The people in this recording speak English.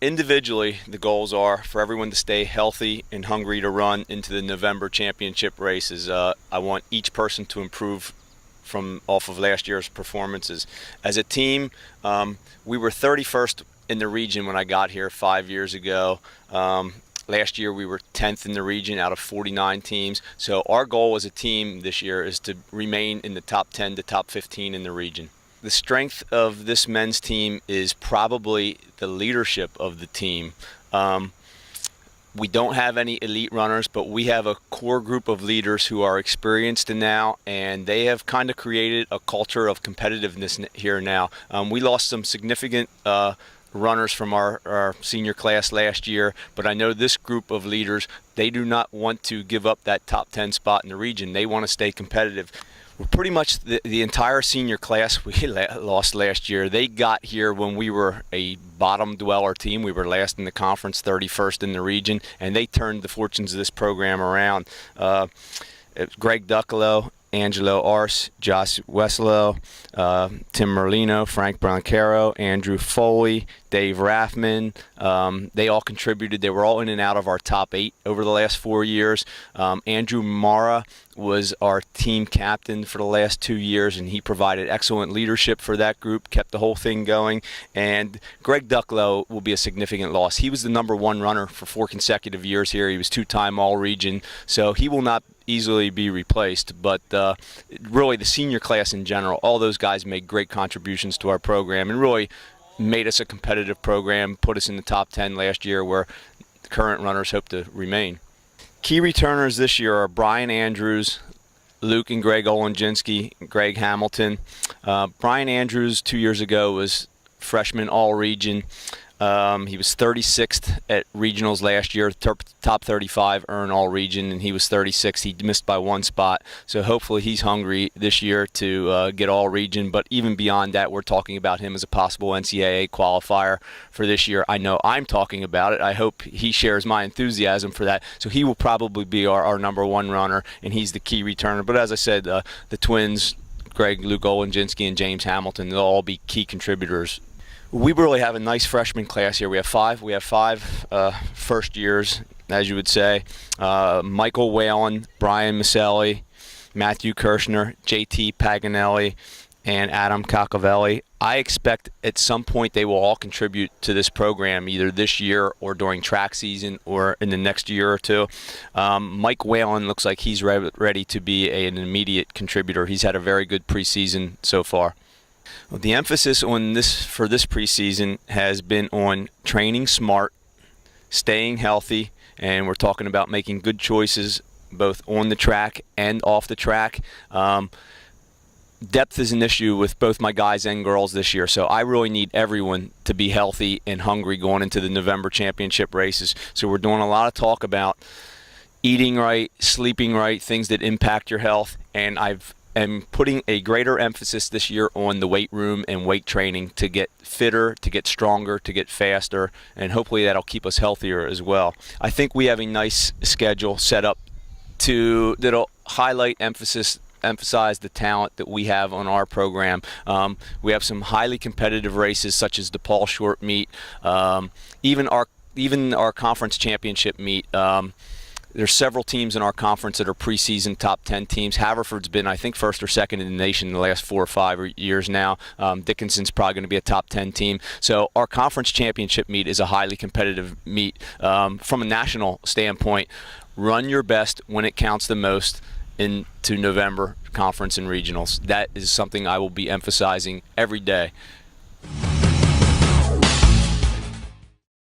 Individually, the goals are for everyone to stay healthy and hungry to run into the November championship races. I want each person to improve from off of last year's performances. As a team, we were 31st in the region when I got here 5 years ago. Last year we were 10th in the region out of 49 teams. So our goal as a team this year is to remain in the top 10 to top 15 in the region. The strength of this men's team is probably the leadership of the team. We don't have any elite runners, but we have a core group of leaders who are experienced now, and they have kind of created a culture of competitiveness here now. We lost some significant runners from our senior class last year, but I know this group of leaders, they do not want to give up that top 10 spot in the region. They want to stay competitive. We're pretty much the entire senior class we lost last year. They got here when we were a bottom dweller team. We were last in the conference, 31st in the region, and they turned the fortunes of this program around. Greg Ducklow, Angelo Arce, Josh Weslow, Tim Merlino, Frank Broncaro, Andrew Foley, Dave Raffman. They all contributed. They were all in and out of our top 8 over the last 4 years. Andrew Mara was our team captain for the last 2 years, and he provided excellent leadership for that group, kept the whole thing going. And Greg Ducklow will be a significant loss. He was the #1 runner for 4 consecutive years here. He was 2-time All-Region, so he will not easily be replaced. But really the senior class in general, all those guys made great contributions to our program and really made us a competitive program, put us in the top 10 last year where the current runners hope to remain. Key returners this year are Brian Andrews, Luke and Greg Olenjinski, Greg Hamilton. Brian Andrews 2 years ago was freshman All-Region. He was 36th at regionals last year, top 35 earn All-Region, and he was 36th. He missed by 1 spot, so hopefully he's hungry this year to get All-Region. But even beyond that, we're talking about him as a possible NCAA qualifier for this year. I know I'm talking about it. I hope he shares my enthusiasm for that. So he will probably be our #1 runner, and he's the key returner. But as I said, the twins, Greg, Luke Olenjinski, and James Hamilton, they'll all be key contributors. We really have a nice freshman class here. We have five first years, as you would say. Michael Whalen, Brian Maselli, Matthew Kirshner, JT Paganelli, and Adam Cacavelli. I expect at some point they will all contribute to this program, either this year or during track season or in the next year or two. Mike Whalen looks like he's ready to be an immediate contributor. He's had a very good preseason so far. Well, the emphasis on this for this preseason has been on training smart, staying healthy, and we're talking about making good choices both on the track and off the track. Depth is an issue with both my guys and girls this year, so I really need everyone to be healthy and hungry going into the November championship races. So we're doing a lot of talk about eating right, sleeping right, things that impact your health, and I'm putting a greater emphasis this year on the weight room and weight training to get fitter, to get stronger, to get faster, and hopefully that'll keep us healthier as well. I think we have a nice schedule set up that'll highlight, emphasize the talent that we have on our program. We have some highly competitive races such as the Paul Short meet, even our conference championship meet. There's several teams in our conference that are preseason top 10 teams. Haverford's been, I think, first or second in the nation in the last 4 or 5 years now. Dickinson's probably going to be a top 10 team. So our conference championship meet is a highly competitive meet. From a national standpoint, run your best when it counts the most into November conference and regionals. That is something I will be emphasizing every day.